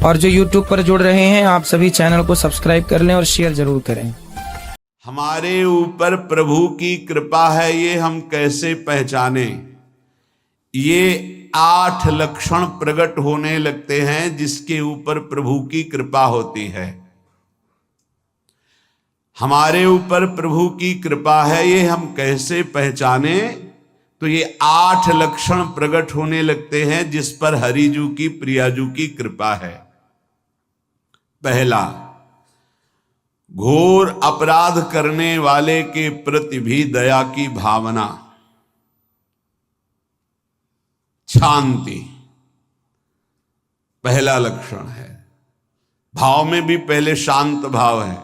और जो YouTube पर जुड़ रहे हैं आप सभी चैनल को सब्सक्राइब कर लें और शेयर जरूर करें। हमारे ऊपर प्रभु की कृपा है, ये हम कैसे पहचाने? ये 8 लक्षण प्रकट होने लगते हैं जिसके ऊपर प्रभु की कृपा होती है। हमारे ऊपर प्रभु की कृपा है, ये हम कैसे पहचाने? तो ये 8 लक्षण प्रकट होने लगते हैं जिस पर हरिजू की प्रियाजू की कृपा है। पहला, घोर अपराध करने वाले के प्रति भी दया की भावना, शांति पहला लक्षण है। भाव में भी पहले शांत भाव है।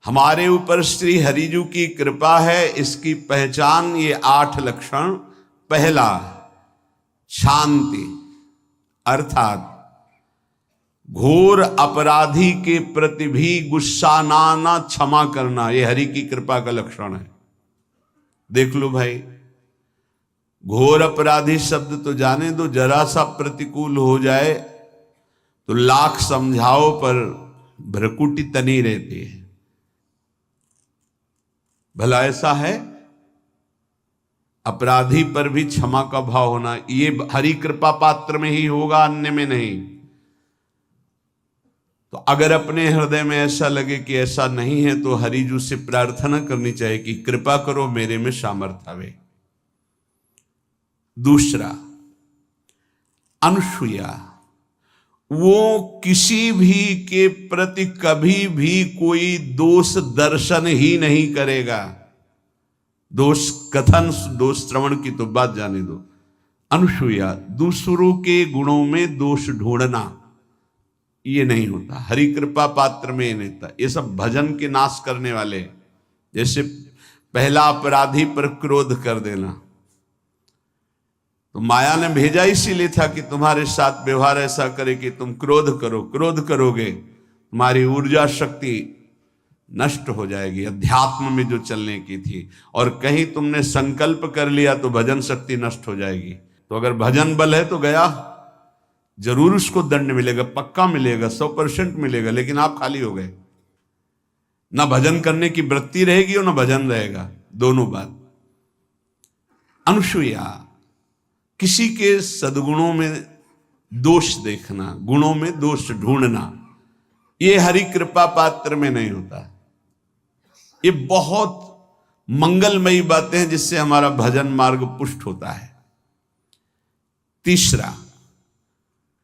हमारे ऊपर श्री हरिजू की कृपा है, इसकी पहचान ये 8 लक्षण। पहला, शांति, अर्थात घोर अपराधी के प्रति भी गुस्सा ना क्षमा करना, यह हरि की कृपा का लक्षण है। देख लो भाई, घोर अपराधी शब्द तो जाने दो, जरा सा प्रतिकूल हो जाए तो लाख समझाओ पर भ्रकुटी तनी रहती है। भला ऐसा है? अपराधी पर भी क्षमा का भाव होना, ये हरि कृपा पात्र में ही होगा, अन्य में नहीं। तो अगर अपने हृदय में ऐसा लगे कि ऐसा नहीं है तो हरिजू से प्रार्थना करनी चाहिए कि कृपा करो, मेरे में सामर्थ्य आवे। दूसरा, अनुसूया, वो किसी भी के प्रति कभी भी कोई दोष दर्शन ही नहीं करेगा। दोष कथन, दोष श्रवण की तो बात जाने दो। अनुसूया, दूसरों के गुणों में दोष ढूंढना, ये नहीं होता। हरि कृपा पात्र में नहीं होता। ये सब भजन के नाश करने वाले, जैसे पहला अपराधी पर क्रोध कर देना, तो माया ने भेजा इसीलिए था कि तुम्हारे साथ व्यवहार ऐसा करे कि तुम क्रोध करो। क्रोध करोगे तुम्हारी ऊर्जा शक्ति नष्ट हो जाएगी, अध्यात्म में जो चलने की थी। और कहीं तुमने संकल्प कर लिया तो भजन शक्ति नष्ट हो जाएगी। तो अगर भजन बल है तो गया, जरूर उसको दंड मिलेगा, पक्का मिलेगा, 100% मिलेगा, लेकिन आप खाली हो गए। ना भजन करने की वृत्ति रहेगी और ना भजन रहेगा, दोनों बात। अनुसूया, किसी के सद्गुणों में दोष देखना, गुणों में दोष ढूंढना, ये हरि कृपा पात्र में नहीं होता। ये बहुत मंगलमयी बातें हैं जिससे हमारा भजन मार्ग पुष्ट होता है। तीसरा,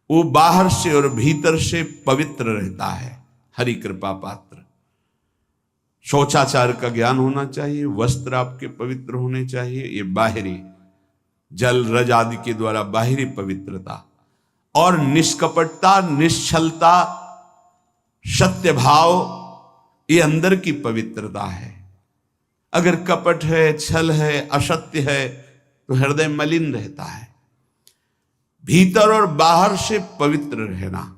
वो बाहर से और भीतर से पवित्र रहता है, हरि कृपा पात्र। शौचाचार का ज्ञान होना चाहिए, वस्त्र आपके पवित्र होने चाहिए, ये बाहरी जल रज आदि के द्वारा बाहरी पवित्रता। और निष्कपटता, निश्चलता, सत्य भाव, ये अंदर की पवित्रता है। अगर कपट है, छल है, असत्य है तो हृदय मलिन रहता है। भीतर और बाहर से पवित्र रहना,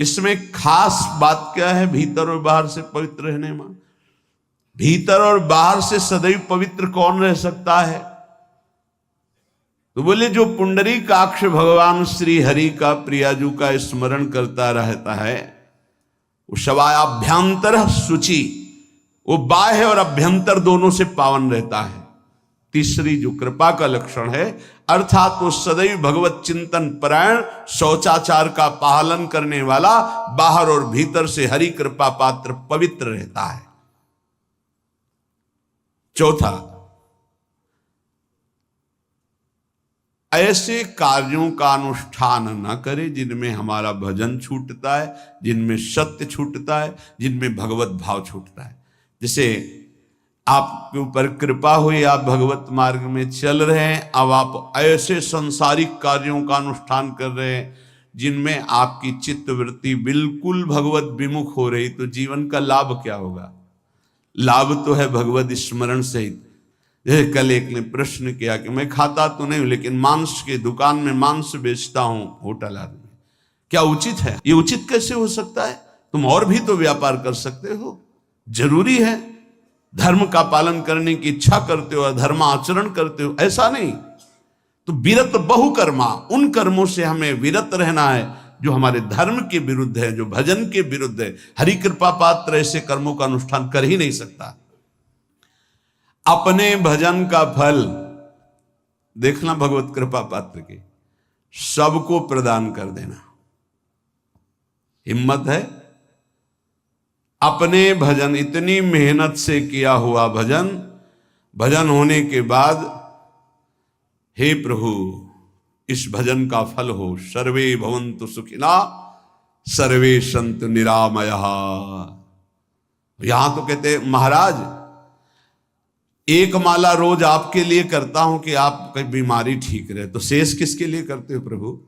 इसमें खास बात क्या है? भीतर और बाहर से पवित्र रहने में, भीतर और बाहर से सदैव पवित्र कौन रह सकता है? तो बोले जो पुंडरीकाक्ष भगवान श्री हरि का, प्रियाजू का स्मरण करता रहता है, वो शवायाभ्यंतर शुचि, वो बाह्य और अभ्यंतर दोनों से पावन रहता है। तीसरी जो कृपा का लक्षण है, अर्थात वो सदैव भगवत चिंतन परायण, शौचाचार का पालन करने वाला, बाहर और भीतर से हरि कृपा पात्र पवित्र रहता है। चौथा, ऐसे कार्यों का अनुष्ठान न करे जिनमें हमारा भजन छूटता है, जिनमें सत्य छूटता है, जिनमें भगवत भाव छूटता है। जैसे आपके ऊपर कृपा हुई, आप भगवत मार्ग में चल रहे हैं, अब आप ऐसे संसारिक कार्यों का अनुष्ठान कर रहे हैं जिनमें आपकी चित्त वृत्ति बिल्कुल भगवत विमुख हो रही, तो जीवन का लाभ क्या होगा? लाभ तो है भगवत स्मरण सहित। जैसे कल एक ने प्रश्न किया कि मैं खाता तो नहीं हूं लेकिन मांस की दुकान में मांस बेचता हूं, होटल आदमी, क्या उचित है? ये उचित कैसे हो सकता है? तुम और भी तो व्यापार कर सकते हो। जरूरी है धर्म का पालन करने की इच्छा करते हो, धर्म आचरण करते हो, ऐसा नहीं। तो विरत बहुकर्मा, उन कर्मों से हमें विरत रहना है जो हमारे धर्म के विरुद्ध है, जो भजन के विरुद्ध है। हरि कृपा पात्र ऐसे कर्मों का अनुष्ठान कर ही नहीं सकता। अपने भजन का फल देखना भगवत कृपा पात्र के, सबको प्रदान कर देना। हिम्मत है? अपने भजन, इतनी मेहनत से किया हुआ भजन, भजन होने के बाद हे प्रभु इस भजन का फल हो, सर्वे भवन्तु सुखिना सर्वे सन्तु निरामयः। यहां तो कहते महाराज एक माला रोज आपके लिए करता हूं कि आपकी बीमारी ठीक रहे, तो शेष किसके लिए करते हो प्रभु?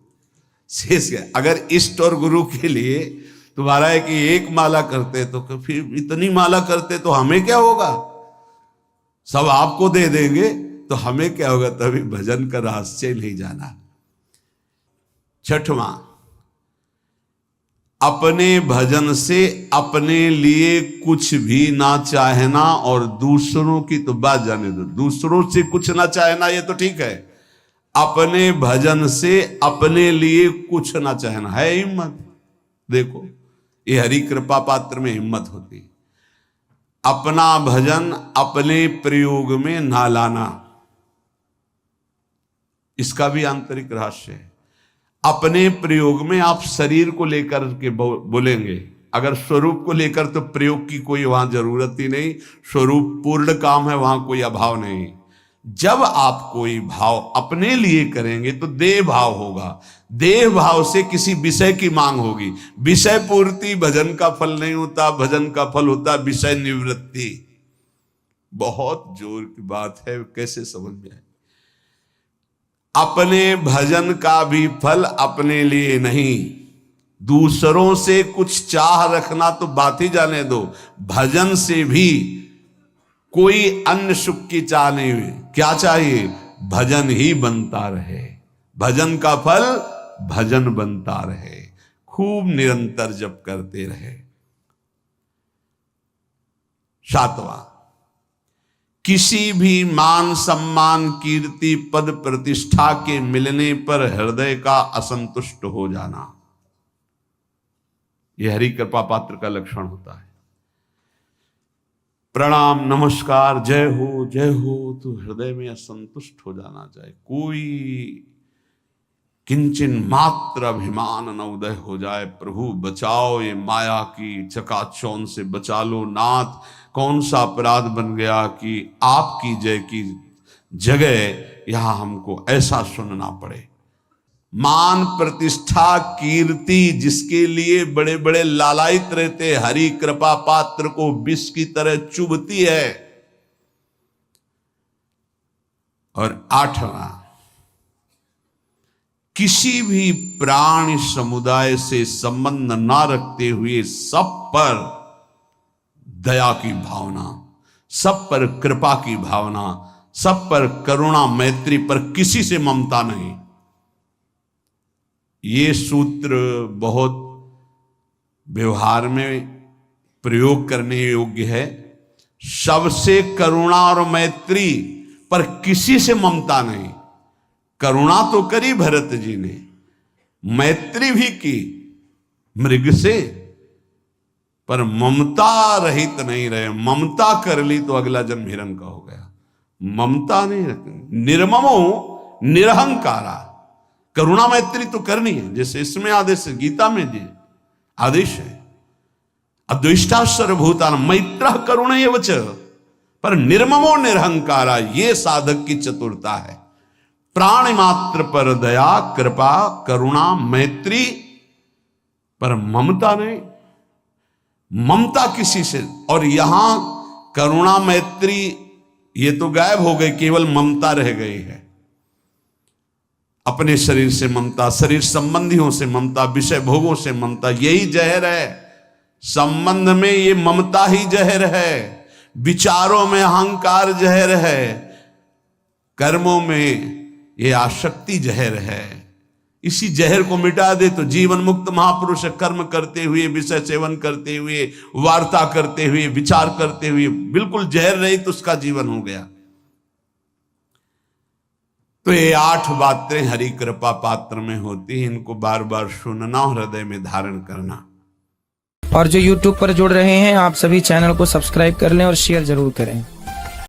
शेष क्या? अगर इष्ट और गुरु के लिए तुम्हारा है कि एक माला करते तो फिर इतनी माला करते तो हमें क्या होगा? सब आपको दे देंगे तो हमें क्या होगा? तभी भजन का रहस्य नहीं जाना। छठवां, अपने भजन से अपने लिए कुछ भी ना चाहना और दूसरों की तो बात जाने दो, दूसरों से कुछ ना चाहना ये तो ठीक है, अपने भजन से अपने लिए कुछ ना चाहना है हिम्मत। देखो ये हरि कृपा पात्र में हिम्मत होती। अपना भजन अपने प्रयोग में ना लाना, इसका भी आंतरिक रहस्य है। अपने प्रयोग में आप शरीर को लेकर के बोलेंगे, अगर स्वरूप को लेकर तो प्रयोग की कोई वहां जरूरत ही नहीं, स्वरूप पूर्ण काम है, वहां कोई अभाव नहीं। जब आप कोई भाव अपने लिए करेंगे तो देह भाव होगा, देह भाव से किसी विषय की मांग होगी। विषय पूर्ति भजन का फल नहीं होता, भजन का फल होता विषय निवृत्ति। बहुत जोर की बात है, कैसे समझ में आए? अपने भजन का भी फल अपने लिए नहीं, दूसरों से कुछ चाह रखना तो बात ही जाने दो, भजन से भी कोई अन्य सुख की चाह नहीं हुई। क्या चाहिए? भजन ही बनता रहे, भजन का फल भजन बनता रहे, खूब निरंतर जप करते रहे। सातवां, किसी भी मान सम्मान कीर्ति पद प्रतिष्ठा के मिलने पर हृदय का असंतुष्ट हो जाना, यह हरि कृपा पात्र का लक्षण होता है। प्रणाम नमस्कार जय हो तो हृदय में असंतुष्ट हो जाना चाहिए। कोई किंचन मात्र अभिमान न उदय हो जाए। प्रभु बचाओ, ये माया की चकाचौंध से बचा लो नाथ। कौन सा अपराध बन गया कि आपकी जय की जगह यहां हमको ऐसा सुनना पड़े। मान प्रतिष्ठा कीर्ति जिसके लिए बड़े बड़े लालायित रहते, हरि कृपा पात्र को विष की तरह चुभती है। और आठवां, किसी भी प्राणी समुदाय से संबंध ना रखते हुए सब पर दया की भावना, सब पर कृपा की भावना, सब पर करुणा मैत्री पर किसी से ममता नहीं। ये सूत्र बहुत व्यवहार में प्रयोग करने योग्य है। सबसे करुणा और मैत्री पर किसी से ममता नहीं। करुणा तो करी भरत जी ने, मैत्री भी की मृग से, पर ममता रहित नहीं रहे। ममता कर ली तो अगला जन्म हिरण का हो गया। ममता नहीं रखनी। निर्ममो निरहंकारा, करुणा मैत्री तो करनी है, जैसे इसमें आदेश है, गीता में जी आदेश है, अद्वेष्टा सर्वभूतानां मैत्रः करुणैव च, पर निर्ममो निरहंकारा, ये साधक की चतुरता है। प्राणी मात्र पर दया कृपा करुणा मैत्री, पर ममता नहीं। ममता किसी से, और यहां करुणा मैत्री ये तो गायब हो गई, केवल ममता रह गई है। अपने शरीर से ममता, शरीर संबंधियों से ममता, विषय भोगों से ममता, यही जहर है। संबंध में ये ममता ही जहर है, विचारों में अहंकार जहर है, कर्मों में ये आसक्ति जहर है। इसी जहर को मिटा दे तो जीवन मुक्त महापुरुष कर्म करते हुए, विषय सेवन करते हुए, वार्ता करते हुए, विचार करते हुए, बिल्कुल जहर रहित उसका जीवन हो गया। तो ये 8 बातें हरि कृपा पात्र में होती हैं, इनको बार बार सुनना, हृदय में धारण करना। और जो YouTube पर जुड़ रहे हैं आप सभी चैनल को सब्सक्राइब कर लें और शेयर जरूर करें।